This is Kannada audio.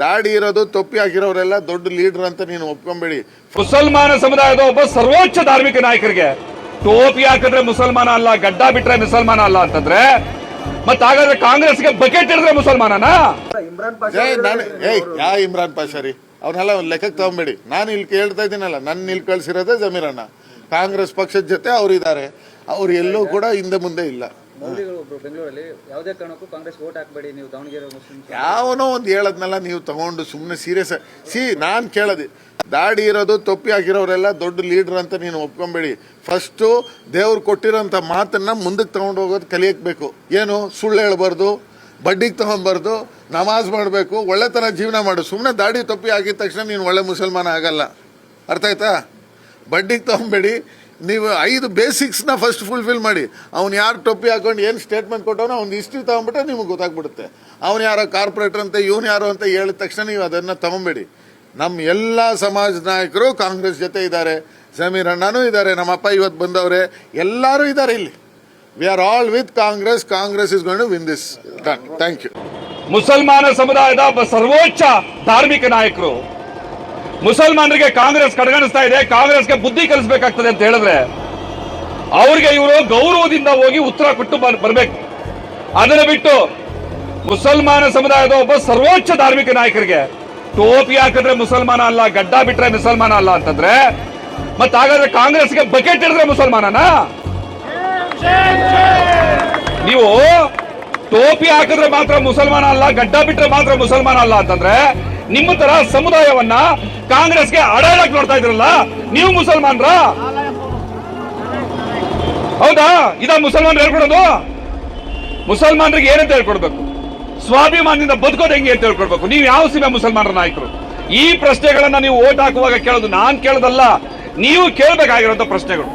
ದಾಡಿ ಇರೋದು ತೊಪ್ಪಿ ಹಾಕಿರೋರೆಲ್ಲ ದೊಡ್ಡ ಲೀಡರ್ ಅಂತ ನೀನು ಒಪ್ಕೊಂಬೇಡಿ. ಮುಸಲ್ಮಾನ ಸಮುದಾಯದ ಒಬ್ಬ ಸರ್ವೋಚ್ಚ ಧಾರ್ಮಿಕ ನಾಯಕರಿಗೆ ಟೋಪಿ ಹಾಕಿದ್ರೆ ಮುಸಲ್ಮಾನ ಅಲ್ಲ, ಗಡ್ಡ ಬಿಟ್ರೆ ಮುಸಲ್ಮಾನ ಅಲ್ಲ ಅಂತಂದ್ರೆ ಮತ್ತೆ ಹಾಗಾದ್ರೆ ಕಾಂಗ್ರೆಸ್ಗೆ ಬಕೆಟ್ ಹಿಡಿದ್ರೆ ಮುಸಲ್ಮಾನನಾ? ಯಾ ಇಮ್ರಾನ್ ಪಾಷಾ ರೀ, ಅವನ್ನೆಲ್ಲ ಒಂದು ಲೆಕ್ಕಕ್ಕೆ ತಗೊಂಬೇಡಿ. ನಾನು ಇಲ್ಲಿ ಕೇಳ್ತಾ ಇದ್ದೀನಲ್ಲ, ನನ್ನ ಇಲ್ಲಿ ಕಳ್ಸಿರೋದೇ ಜಮೀರಣ್ಣ. ಕಾಂಗ್ರೆಸ್ ಪಕ್ಷದ ಜೊತೆ ಅವರಿದ್ದಾರೆ, ಅವ್ರು ಎಲ್ಲೂ ಕೂಡ ಹಿಂದೆ ಮುಂದೆ ಇಲ್ಲ. ಬೆಂಗಳೂರಲ್ಲಿ ಯಾವುದೇ ಕಾರಣಕ್ಕೂ ಕಾಂಗ್ರೆಸ್ ವೋಟ್ ಹಾಕಬೇಡಿ, ನೀವು ದಾವಣಗೆರೆ ಮುಸ್ಲಿಂ ಯಾವನೋ ಒಂದು ಹೇಳದ್ನಲ್ಲ ನೀವು ತಗೊಂಡು ಸುಮ್ಮನೆ ಸೀರಿಯಸ್. ನಾನು ಕೇಳದೆ, ದಾಡಿ ಇರೋದು ತೊಪ್ಪಿ ಹಾಕಿರೋರೆಲ್ಲ ದೊಡ್ಡ ಲೀಡರ್ ಅಂತ ನೀನು ಒಪ್ಕೊಂಬೇಡಿ. ಫಸ್ಟು ದೇವ್ರು ಕೊಟ್ಟಿರೋಂಥ ಮಾತನ್ನ ಮುಂದಕ್ಕೆ ತಗೊಂಡು ಹೋಗೋದು ಕಲಿಯಬೇಕು. ಏನು ಸುಳ್ಳು ಹೇಳ್ಬಾರ್ದು, ಬಡ್ಡಿಗೆ ತಗೊಂಬಾರ್ದು, ನಮಾಜ್ ಮಾಡಬೇಕು, ಒಳ್ಳೆತನ ಜೀವನ ಮಾಡು. ಸುಮ್ಮನೆ ದಾಡಿ ತೊಪ್ಪಿ ಹಾಕಿದ ತಕ್ಷಣ ನೀನು ಒಳ್ಳೆ ಮುಸಲ್ಮಾನ ಆಗಲ್ಲ. ಅರ್ಥ ಆಯ್ತಾ? ಬಡ್ಡಿಗೆ ತಗೊಂಬೇಡಿ. ನೀವು 5 ಬೇಸಿಕ್ಸ್ನ ಫಸ್ಟ್ ಫುಲ್ಫಿಲ್ ಮಾಡಿ. ಅವ್ನು ಯಾರು ಟೊಪ್ಪಿ ಹಾಕೊಂಡು ಏನು ಸ್ಟೇಟ್ಮೆಂಟ್ ಕೊಟ್ಟವನೋ ಅವ್ನು ಹಿಸ್ಟ್ರಿ ತಗೊಂಡ್ಬಿಟ್ರೆ ನಿಮ್ಗೆ ಗೊತ್ತಾಗ್ಬಿಡುತ್ತೆ. ಅವ್ನು ಯಾರೋ ಕಾರ್ಪೊರೇಟರ್ ಅಂತ, ಇವನು ಯಾರೋ ಅಂತ ಹೇಳಿದ ತಕ್ಷಣ ನೀವು ಅದನ್ನು ತಗೊಂಬೇಡಿ. ನಮ್ಮ ಎಲ್ಲ ಸಮಾಜ ನಾಯಕರು ಕಾಂಗ್ರೆಸ್ ಜೊತೆ ಇದ್ದಾರೆ, ಜಮೀರ್ ಅಣ್ಣನೂ ಇದ್ದಾರೆ, ನಮ್ಮ ಅಪ್ಪ ಇವತ್ತು ಬಂದವರೇ, ಎಲ್ಲರೂ ಇದ್ದಾರೆ ಇಲ್ಲಿ. We are all with Congress. Congress is going to win this. Thank you. ಮುಸಲ್ಮಾನ ಸಮುದಾಯದ ಒಬ್ಬ ಸರ್ವೋಚ್ಚ ಧಾರ್ಮಿಕ ನಾಯಕರು ಮುಸಲ್ಮಾನರಿಗೆ ಕಾಂಗ್ರೆಸ್ ಕಡೆಗಣಿಸ್ತಾ ಇದೆ, ಕಾಂಗ್ರೆಸ್ಗೆ ಬುದ್ಧಿ ಕಲಿಸಬೇಕಾಗ್ತದೆ ಅಂತ ಹೇಳಿದ್ರೆ ಅವ್ರಿಗೆ ಇವರು ಗೌರವದಿಂದ ಹೋಗಿ ಉತ್ತರ ಕೊಟ್ಟು ಬರ್ಬೇಕು. ಅದನ್ನು ಬಿಟ್ಟು ಮುಸಲ್ಮಾನ ಸಮುದಾಯದ ಒಬ್ಬ ಸರ್ವೋಚ್ಚ ಧಾರ್ಮಿಕ ನಾಯಕರಿಗೆ ಟೋಪಿ ಹಾಕಿದ್ರೆ ಮುಸಲ್ಮಾನ ಅಲ್ಲ, ಗಡ್ಡ ಬಿಟ್ರೆ ಮುಸಲ್ಮಾನ ಅಲ್ಲ ಅಂತಂದ್ರೆ ಮತ್ತೆ ಹಾಗಾದ್ರೆ ಕಾಂಗ್ರೆಸ್ಗೆ ಬಕೆಟ್ ಹಿಡಿದ್ರೆ ಮುಸಲ್ಮಾನನಾ? ನೀವು ಟೋಪಿ ಹಾಕಿದ್ರೆ ಮಾತ್ರ ಮುಸಲ್ಮಾನ ಅಲ್ಲ, ಗಡ್ಡ ಬಿಟ್ರೆ ಮಾತ್ರ ಮುಸಲ್ಮಾನ ಅಲ್ಲ ಅಂತಂದ್ರೆ ನಿಮ್ಮ ತರ ಸಮುದಾಯವನ್ನ ಕಾಂಗ್ರೆಸ್ಗೆ ಅಡಾಳಕ್ ನೋಡ್ತಾ ಇದ್ರಲ್ಲ, ನೀವು ಮುಸಲ್ಮಾನ್ರ? ಹೌದಾ? ಇದ ಮುಸಲ್ಮಾನ್ ಹೇಳ್ಕೊಡೋದು? ಮುಸಲ್ಮಾನರಿಗೆ ಏನಂತ ಹೇಳ್ಕೊಡ್ಬೇಕು? ಸ್ವಾಭಿಮಾನದಿಂದ ಬದುಕೋದು ಹೆಂಗೆ ಅಂತ ಹೇಳ್ಕೊಡ್ಬೇಕು. ನೀವು ಯಾವ ಸೀಮೆ ಮುಸಲ್ಮಾನರ ನಾಯಕರು? ಈ ಪ್ರಶ್ನೆಗಳನ್ನ ನೀವು ಓಟ್ ಹಾಕುವಾಗ ಕೇಳೋದು ನಾನು ಕೇಳೋದಲ್ಲ, ನೀವು ಕೇಳಬೇಕಾಗಿರುವಂತ ಪ್ರಶ್ನೆಗಳು.